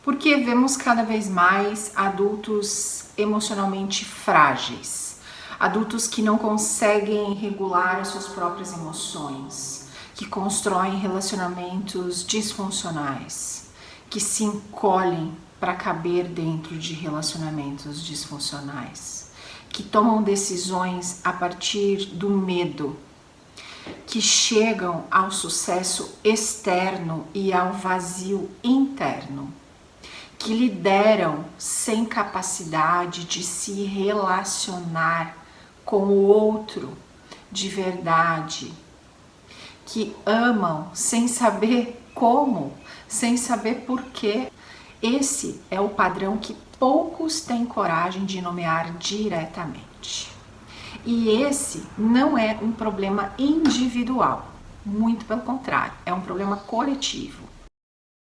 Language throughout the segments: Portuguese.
Porque vemos cada vez mais adultos emocionalmente frágeis, adultos que não conseguem regular as suas próprias emoções, que constroem relacionamentos disfuncionais, que se encolhem para caber dentro de relacionamentos disfuncionais, que tomam decisões a partir do medo, que chegam ao sucesso externo e ao vazio interno, que lideram sem capacidade de se relacionar com o outro de verdade, que amam sem saber como, sem saber porquê. Esse é o padrão que poucos têm coragem de nomear diretamente. E esse não é um problema individual, muito pelo contrário, é um problema coletivo,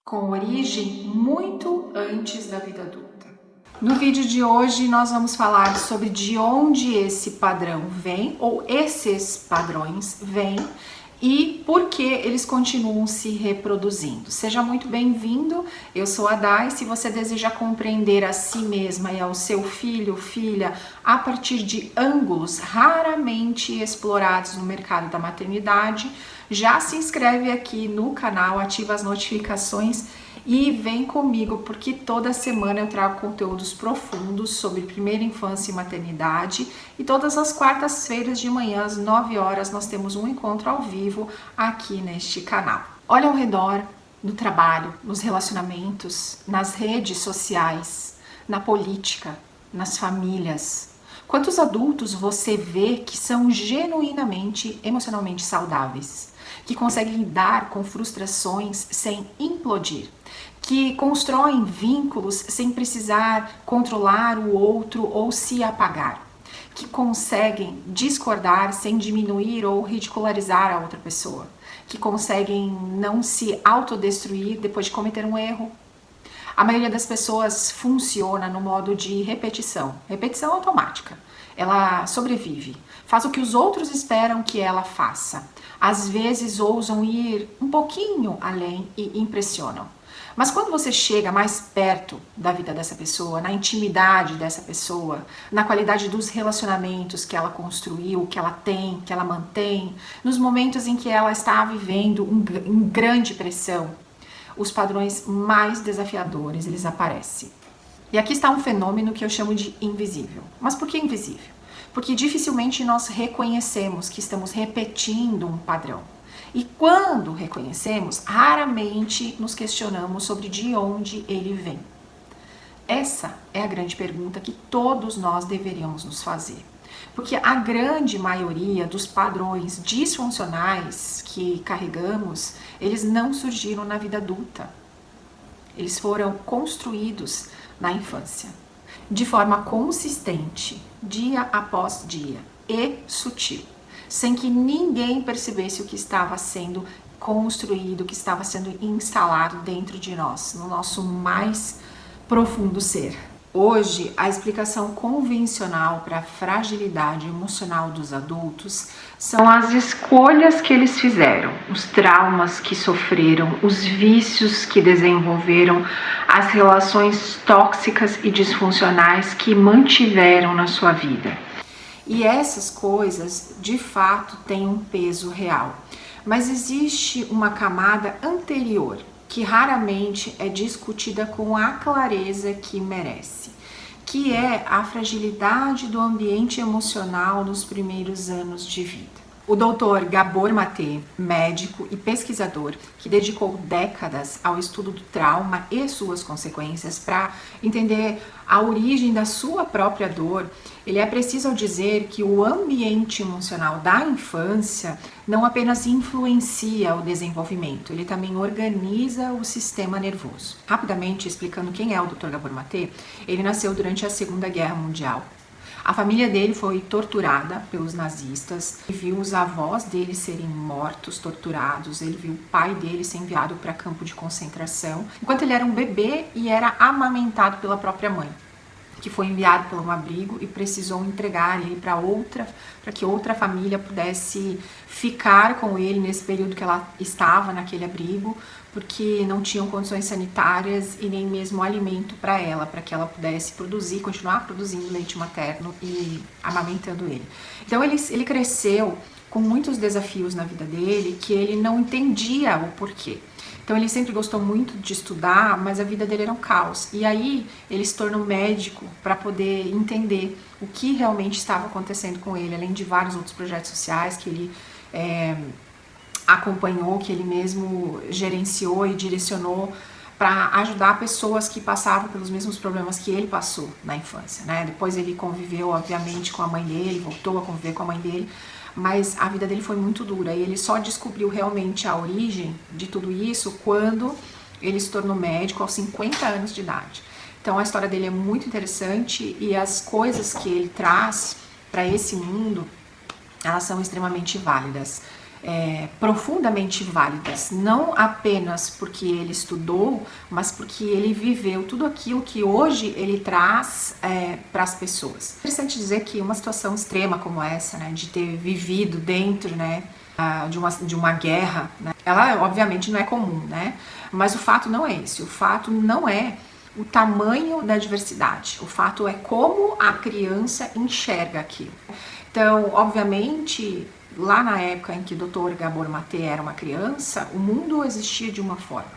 com origem muito antes da vida adulta. No vídeo de hoje nós vamos falar sobre de onde esse padrão vem, ou esses padrões vêm, e por que eles continuam se reproduzindo. Seja muito bem-vindo, eu sou a Dai. Se você deseja compreender a si mesma e ao seu filho, filha, a partir de ângulos raramente explorados no mercado da maternidade, já se inscreve aqui no canal, ativa as notificações e vem comigo, porque toda semana eu trago conteúdos profundos sobre primeira infância e maternidade, e todas as quartas-feiras de manhã às 9 horas nós temos um encontro ao vivo aqui neste canal. Olha ao redor, no trabalho, nos relacionamentos, nas redes sociais, na política, nas famílias. Quantos adultos você vê que são genuinamente emocionalmente saudáveis? Que conseguem lidar com frustrações sem implodir, que constroem vínculos sem precisar controlar o outro ou se apagar, que conseguem discordar sem diminuir ou ridicularizar a outra pessoa, que conseguem não se autodestruir depois de cometer um erro. A maioria das pessoas funciona no modo de repetição automática. Ela sobrevive, faz o que os outros esperam que ela faça. Às vezes ousam ir um pouquinho além e impressionam. Mas quando você chega mais perto da vida dessa pessoa, na intimidade dessa pessoa, na qualidade dos relacionamentos que ela construiu, que ela tem, que ela mantém, nos momentos em que ela está vivendo em grande pressão, os padrões mais desafiadores, eles aparecem. E aqui está um fenômeno que eu chamo de invisível. Mas por que invisível? Porque dificilmente nós reconhecemos que estamos repetindo um padrão. E quando reconhecemos, raramente nos questionamos sobre de onde ele vem. Essa é a grande pergunta que todos nós deveríamos nos fazer. Porque a grande maioria dos padrões disfuncionais que carregamos, eles não surgiram na vida adulta. Eles foram construídos na infância, de forma consistente, dia após dia, e sutil, sem que ninguém percebesse o que estava sendo construído, o que estava sendo instalado dentro de nós, no nosso mais profundo ser. Hoje, a explicação convencional para a fragilidade emocional dos adultos são as escolhas que eles fizeram, os traumas que sofreram, os vícios que desenvolveram, as relações tóxicas e disfuncionais que mantiveram na sua vida. E essas coisas, de fato, têm um peso real. Mas existe uma camada anterior, que raramente é discutida com a clareza que merece, que é a fragilidade do ambiente emocional nos primeiros anos de vida. O Dr. Gabor Mate, médico e pesquisador que dedicou décadas ao estudo do trauma e suas consequências para entender a origem da sua própria dor, ele é preciso ao dizer que o ambiente emocional da infância não apenas influencia o desenvolvimento, ele também organiza o sistema nervoso. Rapidamente explicando quem é o Dr. Gabor Mate, ele nasceu durante a Segunda Guerra Mundial. A família dele foi torturada pelos nazistas, ele viu os avós dele serem mortos, torturados, ele viu o pai dele ser enviado para campo de concentração, enquanto ele era um bebê e era amamentado pela própria mãe, que foi enviado para um abrigo e precisou entregar ele para que outra família pudesse ficar com ele nesse período que ela estava naquele abrigo, porque não tinham condições sanitárias e nem mesmo alimento para que ela pudesse produzir, continuar produzindo leite materno e amamentando ele. Então ele cresceu com muitos desafios na vida dele que ele não entendia o porquê. Então ele sempre gostou muito de estudar, mas a vida dele era um caos. E aí ele se tornou médico para poder entender o que realmente estava acontecendo com ele, além de vários outros projetos sociais que ele acompanhou, que ele mesmo gerenciou e direcionou para ajudar pessoas que passavam pelos mesmos problemas que ele passou na infância, né? Depois ele conviveu, obviamente, com a mãe dele, voltou a conviver com a mãe dele, mas a vida dele foi muito dura e ele só descobriu realmente a origem de tudo isso quando ele se tornou médico aos 50 anos de idade. Então a história dele é muito interessante e as coisas que ele traz para esse mundo, elas são extremamente válidas. Profundamente válidas, não apenas porque ele estudou, mas porque ele viveu tudo aquilo que hoje ele traz para as pessoas. É interessante dizer que uma situação extrema como essa, né, de ter vivido dentro, né, de uma guerra, né, ela obviamente não é comum, né, mas o fato não é esse, o fato não é o tamanho da diversidade, o fato é como a criança enxerga aquilo. Então, obviamente, lá na época em que o Dr. Gabor Maté era uma criança, o mundo existia de uma forma.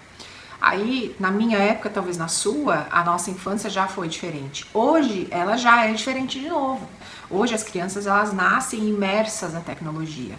Aí, na minha época, talvez na sua, a nossa infância já foi diferente. Hoje, ela já é diferente de novo. Hoje, as crianças, elas nascem imersas na tecnologia.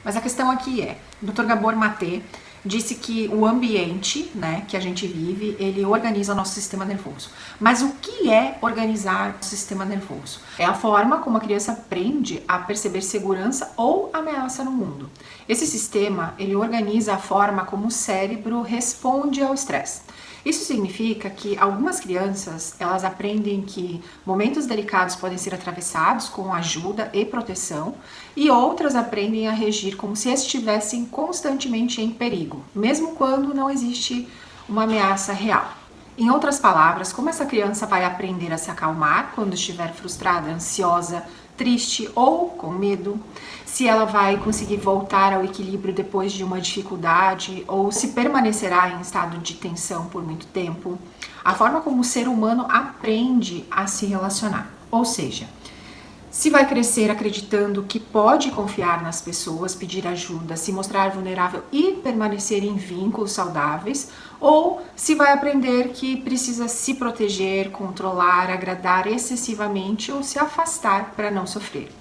Mas a questão aqui é, o Dr. Gabor Maté disse que o ambiente, né, que a gente vive, ele organiza o nosso sistema nervoso. Mas o que é organizar o sistema nervoso? É a forma como a criança aprende a perceber segurança ou ameaça no mundo. Esse sistema, ele organiza a forma como o cérebro responde ao estresse. Isso significa que algumas crianças, elas aprendem que momentos delicados podem ser atravessados com ajuda e proteção, e outras aprendem a regir como se estivessem constantemente em perigo, mesmo quando não existe uma ameaça real. Em outras palavras, como essa criança vai aprender a se acalmar quando estiver frustrada, ansiosa, triste ou com medo, se ela vai conseguir voltar ao equilíbrio depois de uma dificuldade ou se permanecerá em estado de tensão por muito tempo, a forma como o ser humano aprende a se relacionar. Ou seja, se vai crescer acreditando que pode confiar nas pessoas, pedir ajuda, se mostrar vulnerável e permanecer em vínculos saudáveis, ou se vai aprender que precisa se proteger, controlar, agradar excessivamente ou se afastar para não sofrer.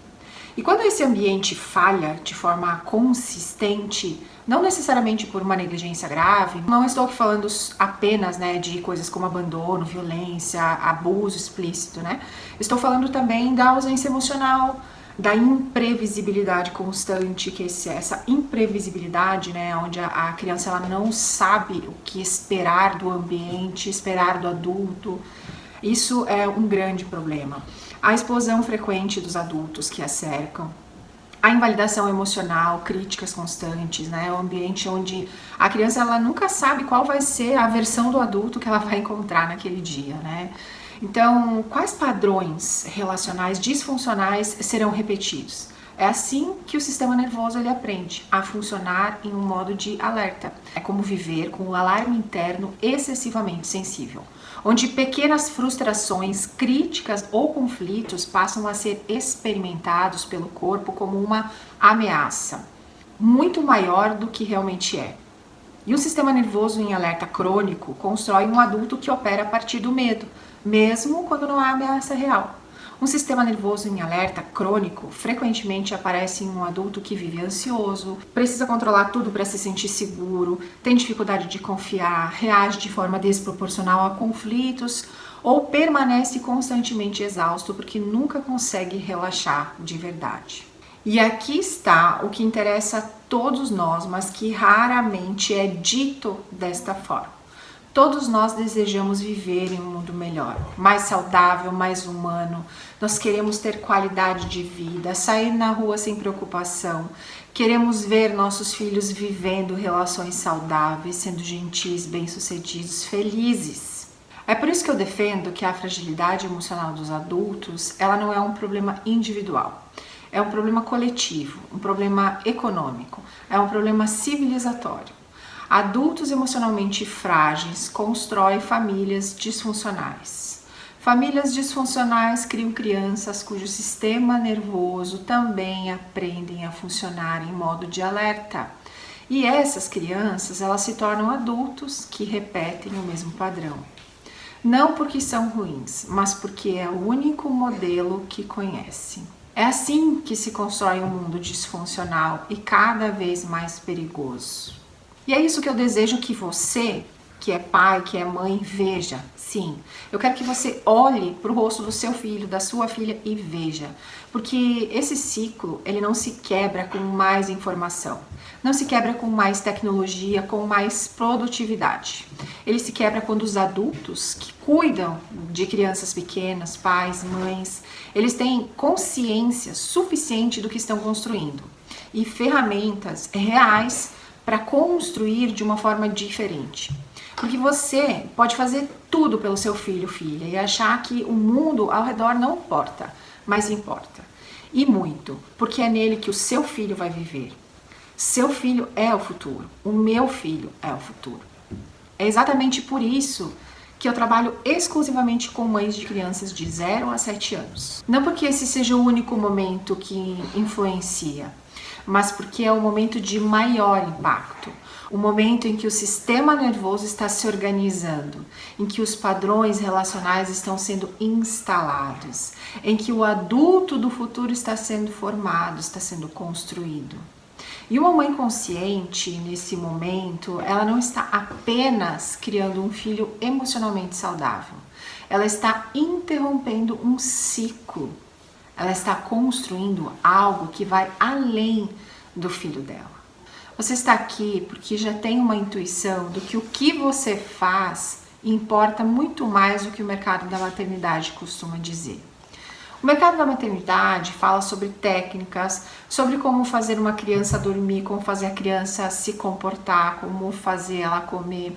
E quando esse ambiente falha de forma consistente, não necessariamente por uma negligência grave, não estou aqui falando apenas, né, de coisas como abandono, violência, abuso explícito, né? Estou falando também da ausência emocional, da imprevisibilidade constante, que essa imprevisibilidade, né, onde a criança ela não sabe o que esperar do ambiente, esperar do adulto. Isso é um grande problema. A explosão frequente dos adultos que a cercam, a invalidação emocional, críticas constantes, né? O ambiente onde a criança ela nunca sabe qual vai ser a versão do adulto que ela vai encontrar naquele dia, né? Então, quais padrões relacionais disfuncionais serão repetidos? É assim que o sistema nervoso ele aprende a funcionar em um modo de alerta. É como viver com um alarme interno excessivamente sensível, onde pequenas frustrações, críticas ou conflitos passam a ser experimentados pelo corpo como uma ameaça, muito maior do que realmente é. E o sistema nervoso em alerta crônico constrói um adulto que opera a partir do medo, mesmo quando não há ameaça real. Um sistema nervoso em alerta crônico frequentemente aparece em um adulto que vive ansioso, precisa controlar tudo para se sentir seguro, tem dificuldade de confiar, reage de forma desproporcional a conflitos ou permanece constantemente exausto porque nunca consegue relaxar de verdade. E aqui está o que interessa a todos nós, mas que raramente é dito desta forma. Todos nós desejamos viver em um mundo melhor, mais saudável, mais humano. Nós queremos ter qualidade de vida, sair na rua sem preocupação. Queremos ver nossos filhos vivendo relações saudáveis, sendo gentis, bem-sucedidos, felizes. É por isso que eu defendo que a fragilidade emocional dos adultos, ela não é um problema individual. É um problema coletivo, um problema econômico, é um problema civilizatório. Adultos emocionalmente frágeis constroem famílias disfuncionais. Famílias disfuncionais criam crianças cujo sistema nervoso também aprendem a funcionar em modo de alerta. E essas crianças, elas se tornam adultos que repetem o mesmo padrão. Não porque são ruins, mas porque é o único modelo que conhecem. É assim que se constrói um mundo disfuncional e cada vez mais perigoso. E é isso que eu desejo que você, que é pai, que é mãe, veja. Sim, eu quero que você olhe para o rosto do seu filho, da sua filha e veja. Porque esse ciclo, ele não se quebra com mais informação. Não se quebra com mais tecnologia, com mais produtividade. Ele se quebra quando os adultos que cuidam de crianças pequenas, pais, mães, eles têm consciência suficiente do que estão construindo e ferramentas reais para construir de uma forma diferente. Porque você pode fazer tudo pelo seu filho ou filha e achar que o mundo ao redor não importa, mas importa. E muito, porque é nele que o seu filho vai viver. Seu filho é o futuro, o meu filho é o futuro. É exatamente por isso que eu trabalho exclusivamente com mães de crianças de 0 a 7 anos. Não porque esse seja o único momento que influencia, mas porque é o momento de maior impacto. O momento em que o sistema nervoso está se organizando, em que os padrões relacionais estão sendo instalados, em que o adulto do futuro está sendo formado, está sendo construído. E uma mãe consciente, nesse momento, ela não está apenas criando um filho emocionalmente saudável. Ela está interrompendo um ciclo. Ela está construindo algo que vai além do filho dela. Você está aqui porque já tem uma intuição do que o que você faz importa muito mais do que o mercado da maternidade costuma dizer. O mercado da maternidade fala sobre técnicas, sobre como fazer uma criança dormir, como fazer a criança se comportar, como fazer ela comer.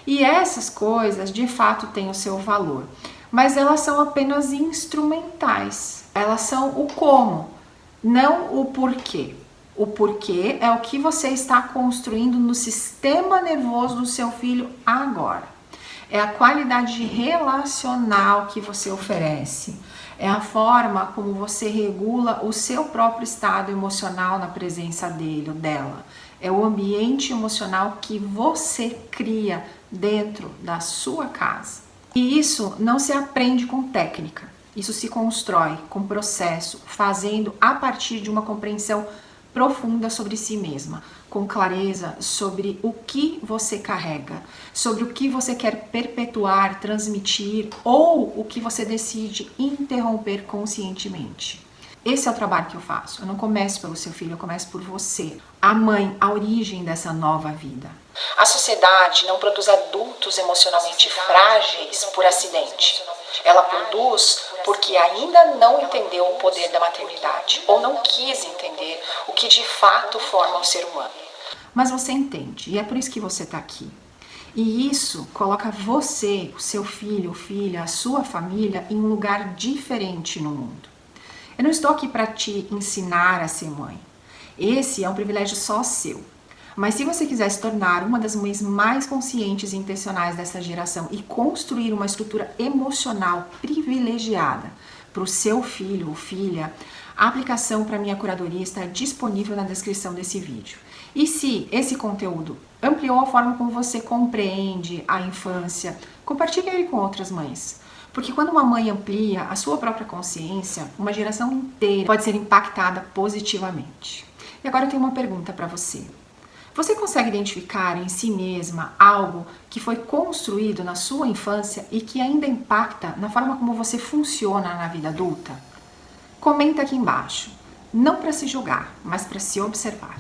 E essas coisas, de fato, têm o seu valor. Mas elas são apenas instrumentais. Elas são o como, não o porquê. O porquê é o que você está construindo no sistema nervoso do seu filho agora. É a qualidade relacional que você oferece. É a forma como você regula o seu próprio estado emocional na presença dele ou dela. É o ambiente emocional que você cria dentro da sua casa. E isso não se aprende com técnica. Isso se constrói com processo, fazendo a partir de uma compreensão profunda sobre si mesma, com clareza sobre o que você carrega, sobre o que você quer perpetuar, transmitir ou o que você decide interromper conscientemente. Esse é o trabalho que eu faço. Eu não começo pelo seu filho, eu começo por você. A mãe, a origem dessa nova vida. A sociedade não produz adultos emocionalmente frágeis por acidente. Ela produz porque ainda não entendeu o poder da maternidade ou não quis entender o que de fato forma o ser humano. Mas você entende, e é por isso que você está aqui. E isso coloca você, o seu filho, filha, a sua família em um lugar diferente no mundo. Eu não estou aqui para te ensinar a ser mãe. Esse é um privilégio só seu. Mas se você quiser se tornar uma das mães mais conscientes e intencionais dessa geração e construir uma estrutura emocional privilegiada para o seu filho ou filha, a aplicação para minha curadoria está disponível na descrição desse vídeo. E se esse conteúdo ampliou a forma como você compreende a infância, compartilhe ele com outras mães. Porque quando uma mãe amplia a sua própria consciência, uma geração inteira pode ser impactada positivamente. E agora eu tenho uma pergunta para você. Você consegue identificar em si mesma algo que foi construído na sua infância e que ainda impacta na forma como você funciona na vida adulta? Comenta aqui embaixo. Não para se julgar, mas para se observar.